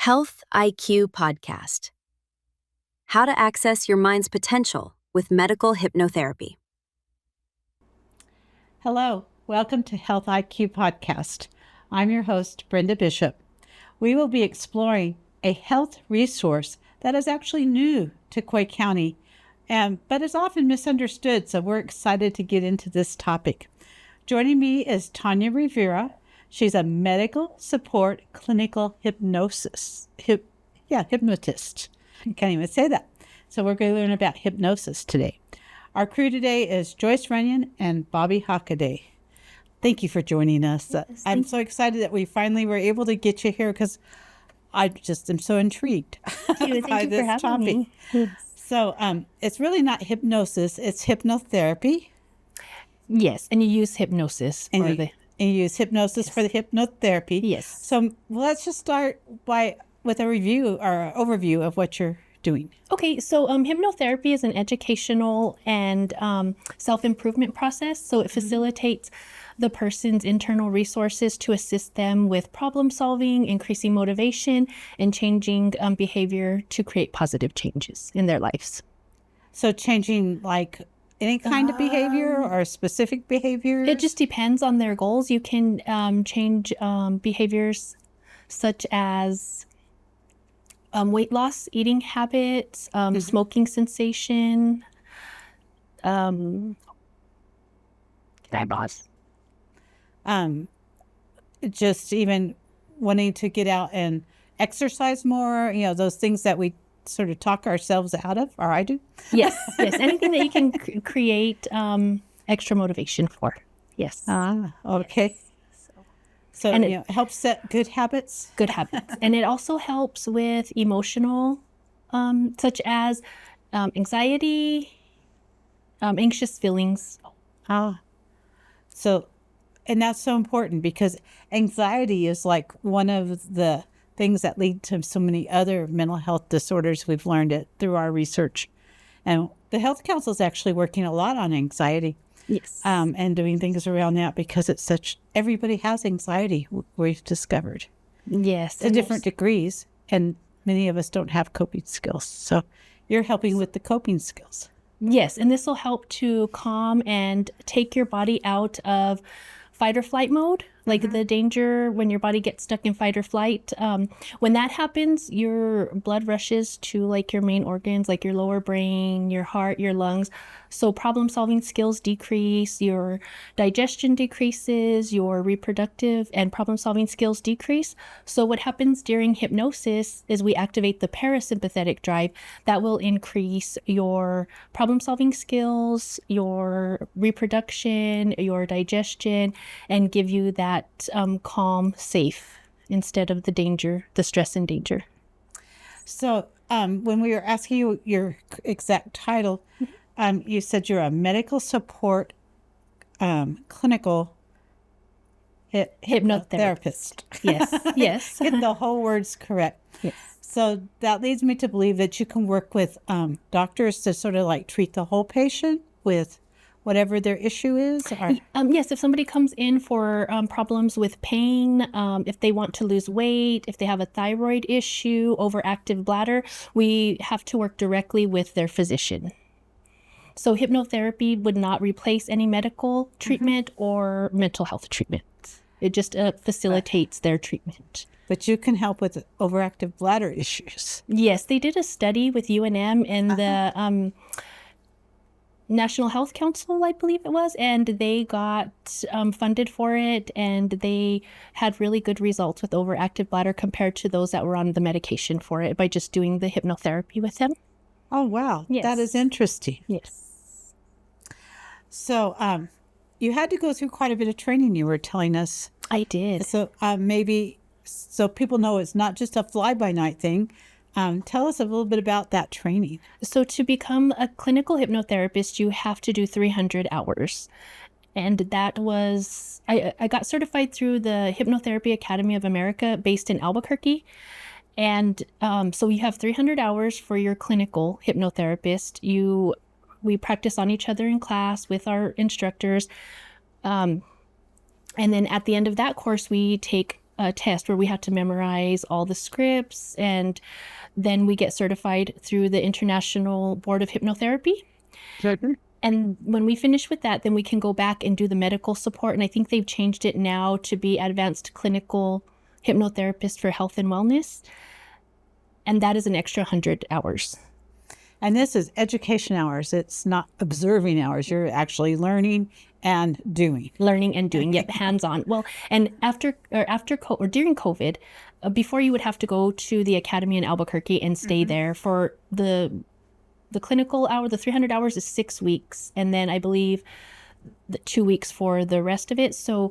Health IQ Podcast. How to access your mind's potential with medical hypnotherapy. Hello, welcome to Health IQ Podcast. I'm your host, Brenda Bishop. We will be exploring a health resource that is actually new to Coy County, but is often misunderstood, so we're excited to get into this topic. Joining me is Tonja Rivera. She's a medical support clinical hypnotist. I can't even say that. So we're going to learn about hypnosis today. Our crew today is Joyce Runyon and Bobby Hockaday. Thank you for joining us. Yes, I'm so excited that we finally were able to get you here because I just am so intrigued Thank you by for this having topic. me. Yes. So it's really not hypnosis, it's hypnotherapy. Yes, and you use hypnosis And for you, the... and you use hypnosis for the hypnotherapy. Yes. So let's just start with a review or overview of what you're doing. Okay, so hypnotherapy is an educational and self-improvement process. So it facilitates the person's internal resources to assist them with problem solving, increasing motivation, and changing behavior to create positive changes in their lives. So changing like any kind of behavior or specific behavior? It just depends on their goals. You can change behaviors such as weight loss, eating habits, smoking censation. Just even wanting to get out and exercise more, those things that we sort of talk ourselves out of, or I do. Yes. Anything that you can create extra motivation for. Yes. Okay. Yes. So And it helps set good habits. Good habits. And it also helps with emotional, such as anxiety, anxious feelings. So, and that's so important because anxiety is like one of the things that lead to so many other mental health disorders. We've learned it through our research. And the Health Council is actually working a lot on anxiety. Yes. And doing things around that because everybody has anxiety, we've discovered. Yes. To different degrees, and many of us don't have coping skills. So you're helping with the coping skills. Yes, and this will help to calm and take your body out of fight or flight mode, like the danger when your body gets stuck in fight or flight. When that happens, your blood rushes to like your main organs, like your lower brain, your heart, your lungs. So problem-solving skills decrease, your digestion decreases, your reproductive and problem-solving skills decrease. So what happens during hypnosis is we activate the parasympathetic drive that will increase your problem-solving skills, your reproduction, your digestion, and give you that calm, safe instead of the danger, the stress and danger. So when we were asking you your exact title, you said you're a medical support clinical hypnotherapist. Yes. Get the whole words correct. Yes. So that leads me to believe that you can work with doctors to sort of like treat the whole patient with whatever their issue is? Yes, if somebody comes in for problems with pain, if they want to lose weight, if they have a thyroid issue, overactive bladder, we have to work directly with their physician. So hypnotherapy would not replace any medical treatment or mental health treatment. It just facilitates their treatment. But you can help with overactive bladder issues. Yes, they did a study with UNM and the National Health Council, I believe it was, and they got funded for it, and they had really good results with overactive bladder compared to those that were on the medication for it by just doing the hypnotherapy with them. Oh, wow. Yes. That is interesting. Yes. So you had to go through quite a bit of training, you were telling us. I did. So maybe so people know it's not just a fly-by-night thing. Tell us a little bit about that training. So to become a clinical hypnotherapist, you have to do 300 hours. And that was, I got certified through the Hypnotherapy Academy of America based in Albuquerque. And so you have 300 hours for your clinical hypnotherapist. We practice on each other in class with our instructors. And then at the end of that course, we take a test where we have to memorize all the scripts, and then we get certified through the International Board of Hypnotherapy. Good. And when we finish with that, then we can go back and do the medical support. And I think they've changed it now to be advanced clinical hypnotherapist for health and wellness. And that is an extra 100 hours. And this is education hours. It's not observing hours. You're actually learning and doing. Learning and doing, yep, hands-on. Well, and during COVID, before you would have to go to the academy in Albuquerque and stay there for the clinical hour. The 300 hours is 6 weeks, and then I believe 2 weeks for the rest of it. So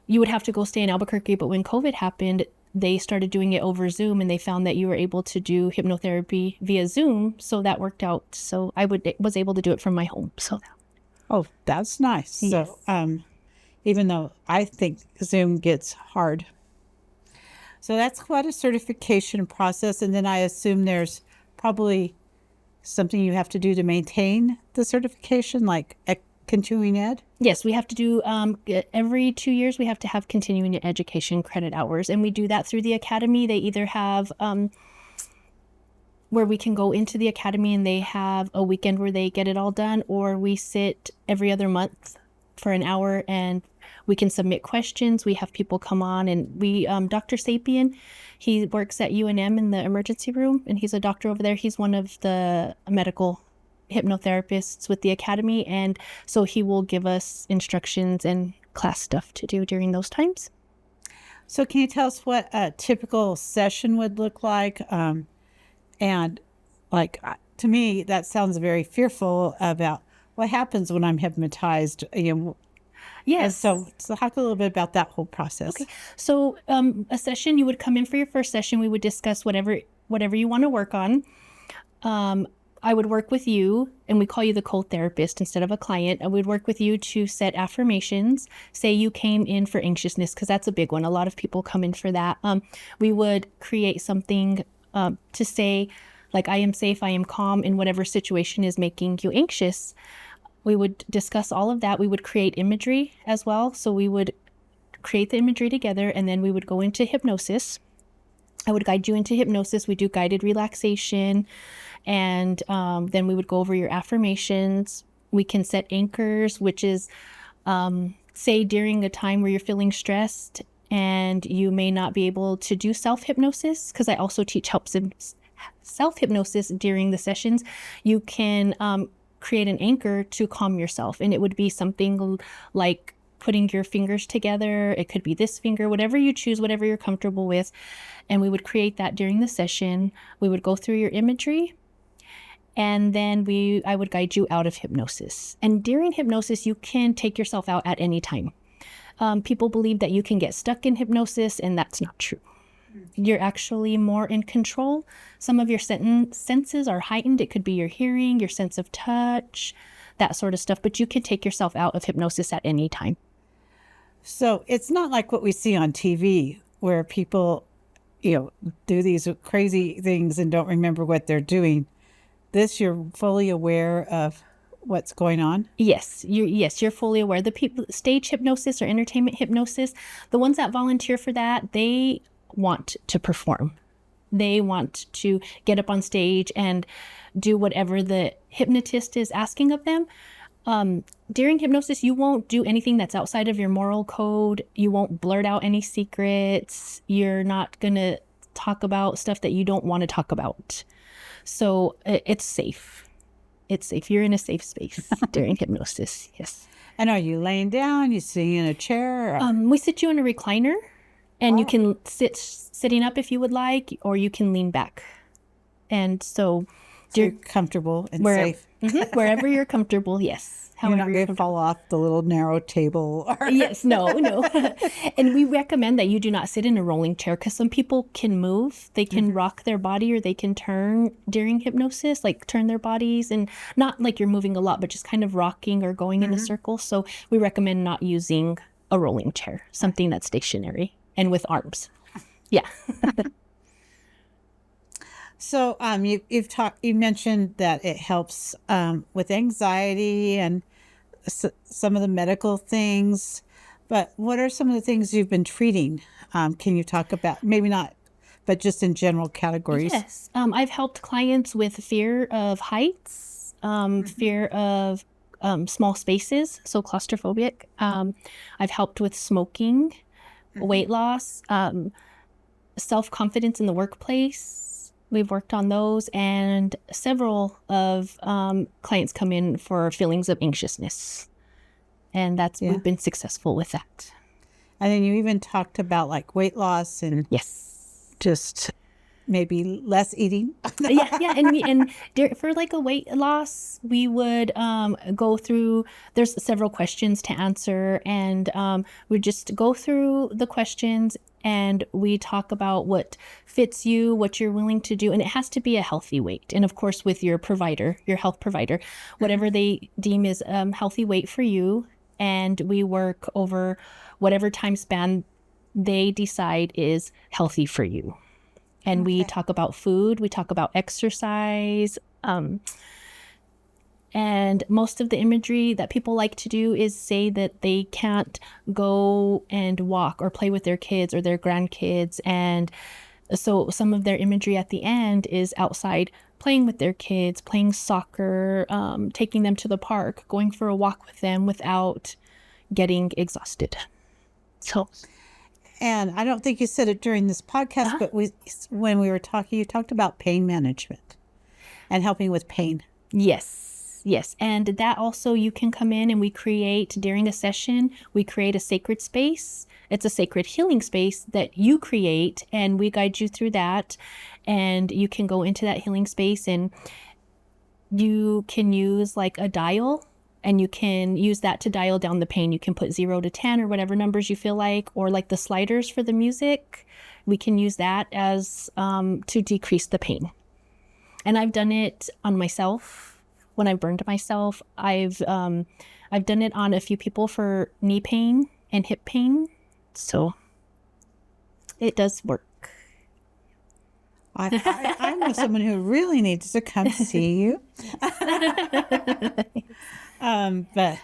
you would have to go stay in Albuquerque. But when COVID happened, they started doing it over Zoom, and they found that you were able to do hypnotherapy via Zoom. So that worked out. So I was able to do it from my home. So. Oh, that's nice. Yes. So, even though I think Zoom gets hard. So that's quite a certification process. And then I assume there's probably something you have to do to maintain the certification, like continuing ed? Yes, we have to do, every 2 years, we have to have continuing education credit hours. And we do that through the academy. They either have where we can go into the academy and they have a weekend where they get it all done, or we sit every other month for an hour and we can submit questions. We have people come on, and we, Dr. Sapien, he works at UNM in the emergency room, and he's a doctor over there. He's one of the medical hypnotherapists with the academy, and so he will give us instructions and class stuff to do during those times. So can you tell us what a typical session would look like? And like, to me, that sounds very fearful about what happens when I'm hypnotized. Yes. And so talk a little bit about that whole process. Okay. So a session, you would come in for your first session. We would discuss whatever you want to work on. I would work with you, and we call you the co-therapist instead of a client. I would work with you to set affirmations. Say you came in for anxiousness, because that's a big one. A lot of people come in for that. We would create something to say, like, I am safe, I am calm in whatever situation is making you anxious. We would discuss all of that. We would create imagery as well. So we would create the imagery together, and then we would go into hypnosis. I would guide you into hypnosis. We do guided relaxation, and then we would go over your affirmations. We can set anchors, which is, say, during a time where you're feeling stressed and you may not be able to do self-hypnosis, because I also teach self-hypnosis during the sessions. You can create an anchor to calm yourself, and it would be something like putting your fingers together. It could be this finger, whatever you choose, whatever you're comfortable with. And we would create that during the session. We would go through your imagery, and then I would guide you out of hypnosis. And during hypnosis, you can take yourself out at any time. People believe that you can get stuck in hypnosis, and that's not true. You're actually more in control. Some of your senses are heightened. It could be your hearing, your sense of touch, that sort of stuff. But you can take yourself out of hypnosis at any time. So it's not like what we see on TV, where people, do these crazy things and don't remember what they're doing. This, you're fully aware of what's going on? Yes, you're fully aware. The people, stage hypnosis or entertainment hypnosis, the ones that volunteer for that, they want to perform. They want to get up on stage and do whatever the hypnotist is asking of them. During hypnosis, you won't do anything that's outside of your moral code. You won't blurt out any secrets. You're not going to talk about stuff that you don't want to talk about. So it's safe. It's safe. You're in a safe space during hypnosis. Yes. And are you laying down? You sitting in a chair? We sit you in a recliner, and you can sitting up if you would like, or you can lean back. And so you're comfortable and safe. Wherever you're comfortable, yes. You're not going to fall off the little narrow table. Yes, no. And we recommend that you do not sit in a rolling chair, because some people can move. They can rock their body, or they can turn during hypnosis, like turn their bodies, and not like you're moving a lot, but just kind of rocking or going in a circle. So we recommend not using a rolling chair, something that's stationary and with arms. Yeah. So you mentioned that it helps with anxiety and some of the medical things, but what are some of the things you've been treating Can you talk about, maybe not, but just in general categories? Yes. I've helped clients with fear of heights, fear of small spaces, so claustrophobic. I've helped with smoking, weight loss, self-confidence in the workplace. We've worked on those, and several of clients come in for feelings of anxiousness, and we've been successful with that. And then you even talked about like weight loss and just maybe less eating. And for like a weight loss, we would go through. There's several questions to answer, and we just go through the questions, and we talk about what fits you, what you're willing to do, and it has to be a healthy weight. And of course, with your provider, your health provider, whatever they deem is healthy weight for you, and we work over whatever time span they decide is healthy for you. And we talk about food, we talk about exercise, and most of the imagery that people like to do is say that they can't go and walk or play with their kids or their grandkids. And so some of their imagery at the end is outside playing with their kids, playing soccer, taking them to the park, going for a walk with them without getting exhausted. And I don't think you said it during this podcast, but when we were talking, you talked about pain management and helping with pain. Yes. And that also, you can come in and we create during a session, we create a sacred space. It's a sacred healing space that you create, and we guide you through that. And you can go into that healing space, and you can use like a dial, and you can use that to dial down the pain. You can put 0 to 10 or whatever numbers you feel like, or like the sliders for the music. We can use that as to decrease the pain. And I've done it on myself when I burned myself. I've done it on a few people for knee pain and hip pain. So it does work. I know someone who really needs to come see you. But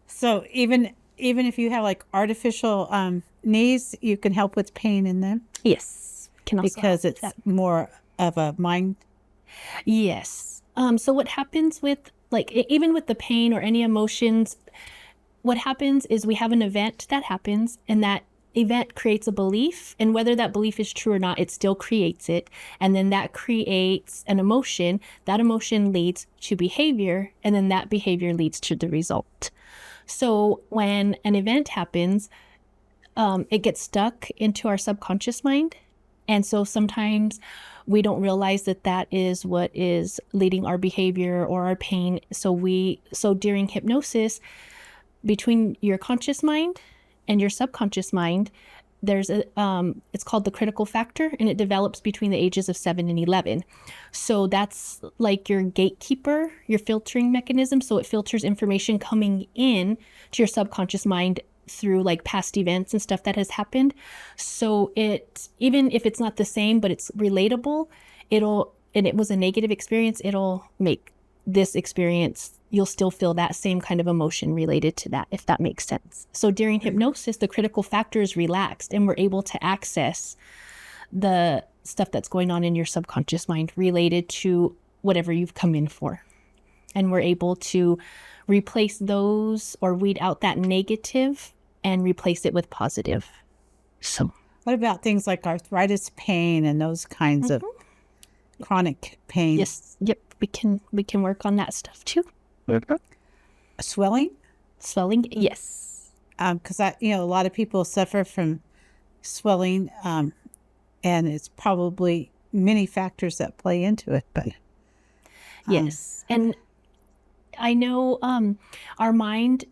so even if you have like artificial knees, you can help with pain in them. Yes, can also because it's more of a mind. Yes. So what happens with like even with the pain or any emotions, what happens is we have an event that happens, and that event creates a belief, and whether that belief is true or not, it still creates it. And then that creates an emotion. That emotion leads to behavior, and then that behavior leads to the result. So when an event happens, it gets stuck into our subconscious mind. And so sometimes we don't realize that that is what is leading our behavior or our pain. So during hypnosis, between your conscious mind and your subconscious mind, there's it's called the critical factor, and it develops between the ages of 7 and 11. So that's like your gatekeeper, your filtering mechanism. So it filters information coming in to your subconscious mind through like past events and stuff that has happened. So it, even if it's not the same, but it's relatable, and it was a negative experience, it'll make this experience, you'll still feel that same kind of emotion related to that, if that makes sense. So during hypnosis, the critical factor is relaxed, and we're able to access the stuff that's going on in your subconscious mind related to whatever you've come in for. And we're able to replace those or weed out that negative and replace it with positive. So what about things like arthritis pain and those kinds of chronic pain? Yes. Yep. We can work on that stuff too. Swelling? Yes. Because a lot of people suffer from swelling, and it's probably many factors that play into it. But yes, and I know our mind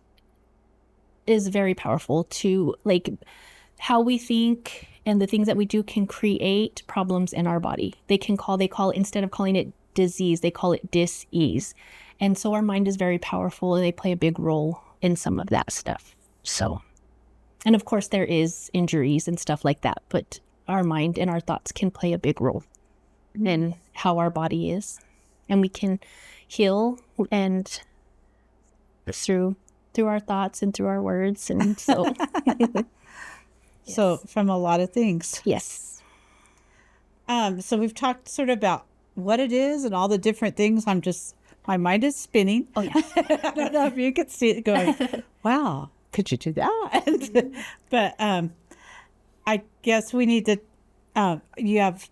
is very powerful to like how we think, and the things that we do can create problems in our body. They call it, instead of calling it disease, they call it dis-ease. And so our mind is very powerful, and they play a big role in some of that stuff. So, and of course there is injuries and stuff like that, but our mind and our thoughts can play a big role in how our body is. And we can heal and through our thoughts and through our words. And so So from a lot of things. Yes. So we've talked sort of about what it is and all the different things. My mind is spinning. Oh, yeah. I don't know if you could see it going, wow, could you do that? But I guess we need to, you have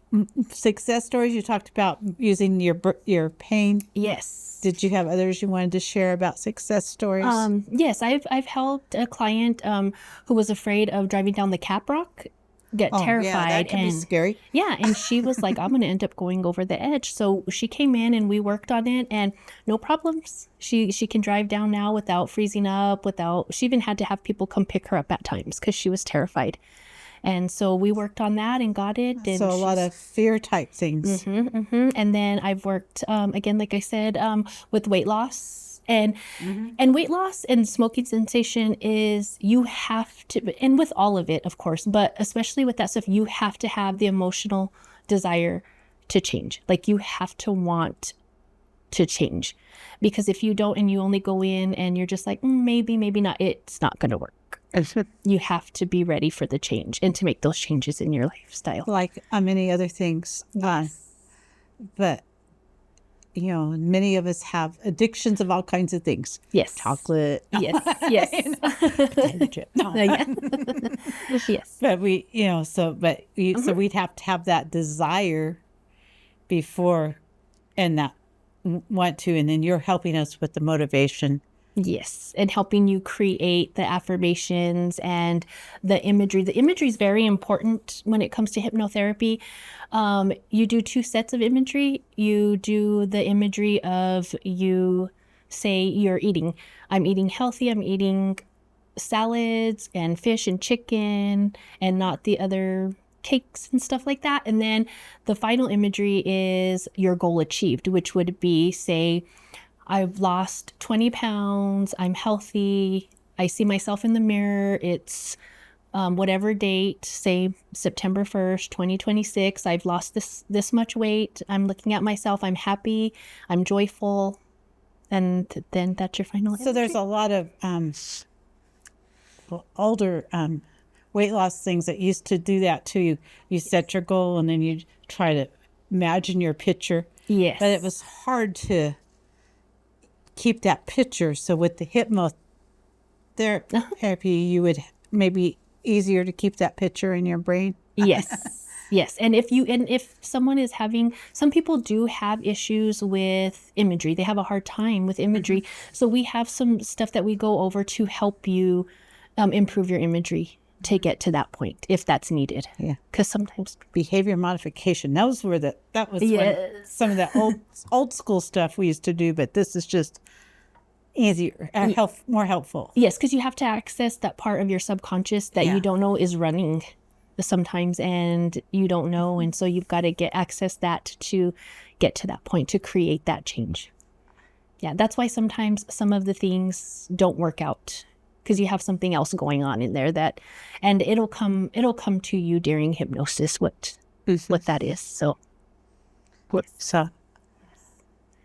success stories. You talked about using your pain. Yes. Did you have others you wanted to share about success stories? Yes, I've helped a client who was afraid of driving down the Caprock get terrified. Yeah, that can be scary. Yeah, and she was like, I'm going to end up going over the edge. So she came in and we worked on it, and no problems. She can drive down now without freezing up, she even had to have people come pick her up at times because she was terrified. And so we worked on that and got it. And so a lot of fear type things. And then I've worked, again, like I said, with weight loss. And weight loss and smoking cessation is, you have to, and with all of it, of course, but especially with that stuff, you have to have the emotional desire to change. Like, you have to want to change, because if you don't and you only go in and you're just like, maybe not, it's not going to work. You have to be ready for the change and to make those changes in your lifestyle. Like many other things. But many of us have addictions of all kinds of things. Yes. Chocolate. Yes. Yes. But so we'd have to have that desire before, and that want to, and then you're helping us with the motivation. Yes, and helping you create the affirmations and the imagery. The imagery is very important when it comes to hypnotherapy. You do 2 sets of imagery. You do the imagery of, you say you're eating. I'm eating healthy. I'm eating salads and fish and chicken and not the other cakes and stuff like that. And then the final imagery is your goal achieved, which would be, say, I've lost 20 pounds. I'm healthy. I see myself in the mirror. It's whatever date, say September 1st, 2026. I've lost this much weight. I'm looking at myself. I'm happy. I'm joyful. And then that's your final imagery. So there's a lot of older weight loss things that used to do that too. You set your goal and then you try to imagine your picture. Yes. But it was hard to keep that picture. So with the hypnotherapy, you would maybe easier to keep that picture in your brain. Yes. Yes. And if someone is having, some people do have issues with imagery. They have a hard time with imagery. So we have some stuff that we go over to help you improve your imagery to get to that point, if that's needed. Yeah. Because sometimes behavior modification, that was Yes. some of that old school stuff we used to do, but this is just easier, more helpful. Yes, because you have to access that part of your subconscious that you don't know is running sometimes, and you don't know, and so you've got to access that to get to that point, to create that change. Yeah, that's why sometimes some of the things don't work out, because you have something else going on in there and it'll come to you during hypnosis what that is. So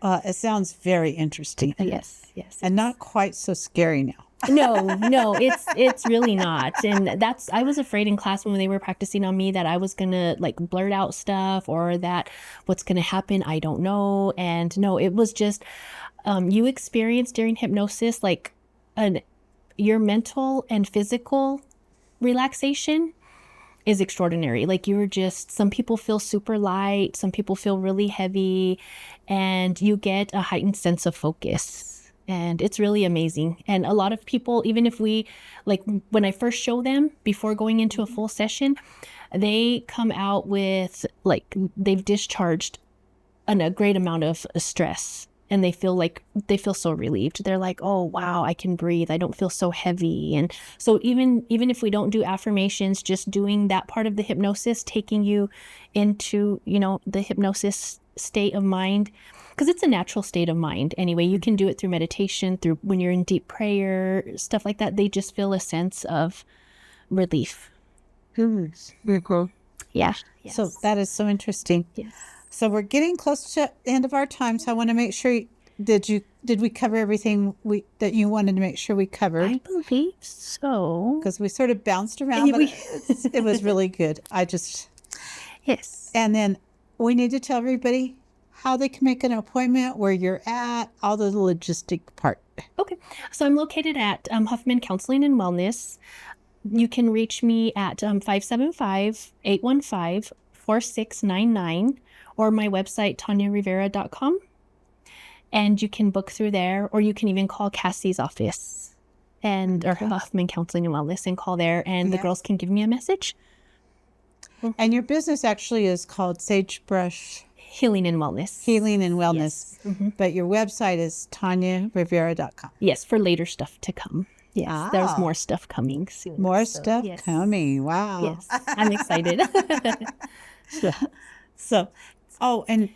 it sounds very interesting. Yes. And not quite so scary now. No, it's really not. And I was afraid in class when they were practicing on me that I was gonna like blurt out stuff, or that what's gonna happen, I don't know. And no, it was just you experience during hypnosis like your mental and physical relaxation is extraordinary. Like, some people feel super light, some people feel really heavy, and you get a heightened sense of focus. And it's really amazing. And a lot of people, even if when I first show them before going into a full session, they come out with they've discharged a great amount of stress. And they feel so relieved. They're like, oh, wow, I can breathe. I don't feel so heavy. And so even if we don't do affirmations, just doing that part of the hypnosis, taking you into, the hypnosis state of mind, because it's a natural state of mind. Anyway, you can do it through meditation, through when you're in deep prayer, stuff like that. They just feel a sense of relief. Very cool. Yeah. Yes. So that is so interesting. Yes. So we're getting close to the end of our time, so I want to make sure did we cover everything that you wanted to make sure we covered? I believe so. Because we sort of bounced around, but it was really good. Yes. And then we need to tell everybody how they can make an appointment, where you're at, all the logistic part. Okay. So I'm located at Huffman Counseling and Wellness. You can reach me at 575-815-4699 or my website, tonjarivera.com. And you can book through there, or you can even call Cassie's office or Huffman Counseling and Wellness and call there, and the girls can give me a message. And your business actually is called Sagebrush Healing and Wellness. Healing and Wellness. Yes. Mm-hmm. But your website is tonjarivera.com. Yes, for later stuff to come. Yes, there's more stuff coming soon. More stuff coming. Wow. Yes, I'm excited. And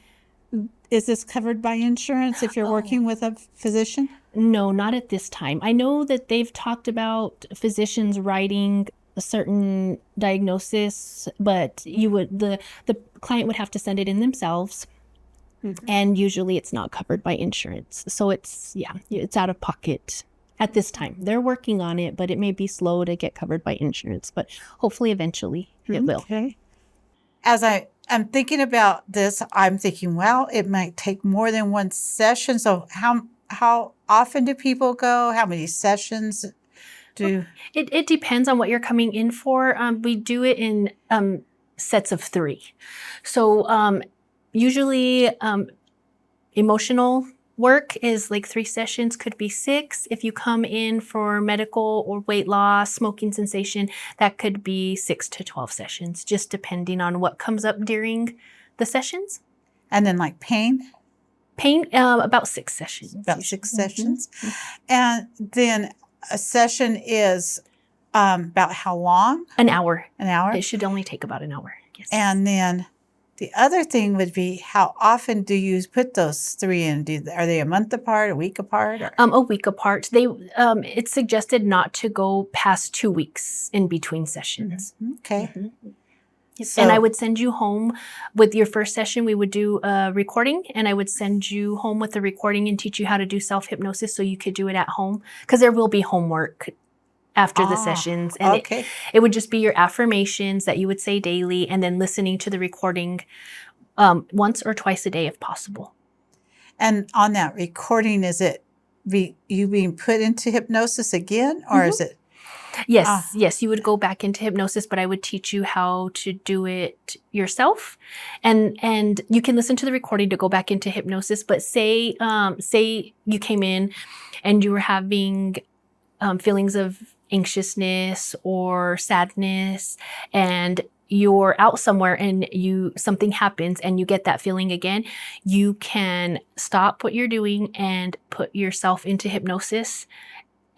is this covered by insurance if you're working with a physician? No, not at this time. I know that they've talked about physicians writing a certain diagnosis, but the client would have to send it in themselves. Mm-hmm. And usually it's not covered by insurance. So it's out of pocket at this time. They're working on it, but it may be slow to get covered by insurance, but hopefully eventually it will. Okay. As I'm thinking about this, I'm thinking, well, it might take more than one session. So how often do people go? How many sessions do? It depends on what you're coming in for. We do it in sets of 3. So usually emotional work is like 3 sessions, could be 6. If you come in for medical or weight loss, smoking cessation, that could be 6 to 12 sessions, just depending on what comes up during the sessions. And then like pain? Pain, about 6 sessions. About 6 sessions. Mm-hmm. And then a session is about how long? An hour. An hour? It should only take about an hour. Yes. And then the other thing would be, how often do you put those 3 in? Are they a month apart, a week apart? Or? A week apart. It's suggested not to go past 2 weeks in between sessions. Mm-hmm. Okay. Mm-hmm. So, and I would send you home with your first session. We would do a recording, and I would send you home with the recording and teach you how to do self-hypnosis so you could do it at home, because there will be homework after the sessions. And it would just be your affirmations that you would say daily, and then listening to the recording once or twice a day if possible. And on that recording, is it you being put into hypnosis again, or is it? Yes, yes, you would go back into hypnosis, but I would teach you how to do it yourself. And you can listen to the recording to go back into hypnosis, but say you came in and you were having feelings of anxiousness or sadness, and you're out somewhere and something happens and you get that feeling again, you can stop what you're doing and put yourself into hypnosis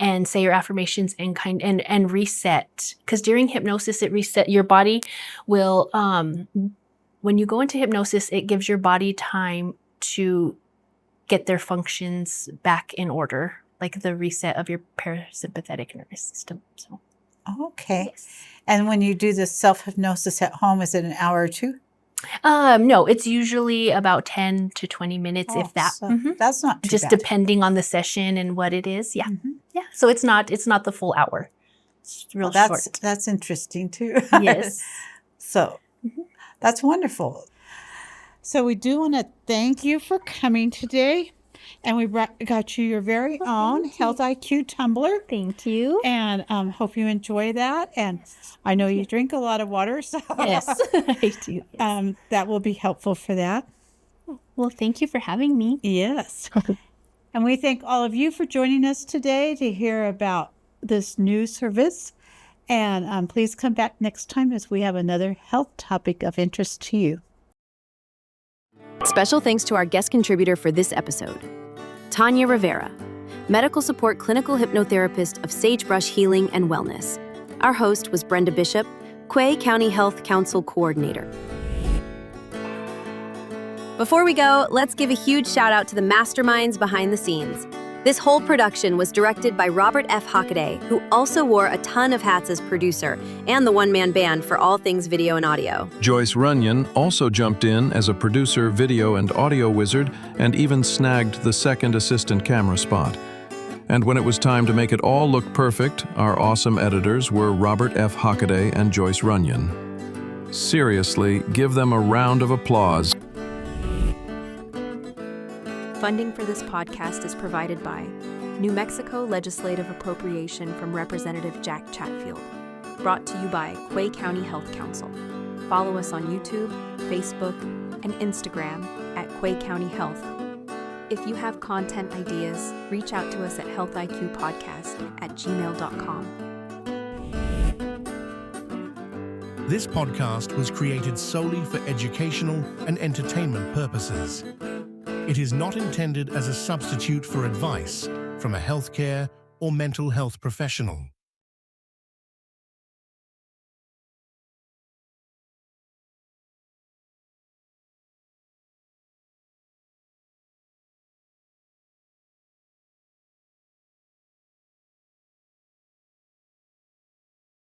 and say your affirmations and reset. Because during hypnosis, your body will, when you go into hypnosis, it gives your body time to get their functions back in order, like the reset of your parasympathetic nervous system. So, okay. Yes. And when you do this self-hypnosis at home, is it an hour or 2? No, it's usually about 10 to 20 minutes, if that. So that's not too just bad. Depending on the session and what it is. Yeah. Mm-hmm. Yeah. So it's not the full hour. It's real short. That's interesting too. Yes. So that's wonderful. So we do want to thank you for coming today. And we got you your very own Health IQ tumbler. Thank you. And hope you enjoy that. And I know you drink a lot of water, so yes, I do. Yes. That will be helpful for that. Well, thank you for having me. Yes. And we thank all of you for joining us today to hear about this new service. And please come back next time as we have another health topic of interest to you. Special thanks to our guest contributor for this episode, Tonja Rivera, Medical Support Clinical Hypnotherapist of Sagebrush Healing and Wellness. Our host was Brenda Bishop, Quay County Health Council Coordinator. Before we go, let's give a huge shout out to the masterminds behind the scenes. This whole production was directed by Robert F. Hockaday, who also wore a ton of hats as producer and the one-man band for all things video and audio. Joyce Runyon also jumped in as a producer, video and audio wizard, and even snagged the second assistant camera spot. And when it was time to make it all look perfect, our awesome editors were Robert F. Hockaday and Joyce Runyon. Seriously, give them a round of applause. Funding for this podcast is provided by New Mexico Legislative Appropriation from Representative Jack Chatfield. Brought to you by Quay County Health Council. Follow us on YouTube, Facebook, and Instagram at Quay County Health. If you have content ideas, reach out to us at healthiqpodcast@gmail.com. This podcast was created solely for educational and entertainment purposes. It is not intended as a substitute for advice from a healthcare or mental health professional.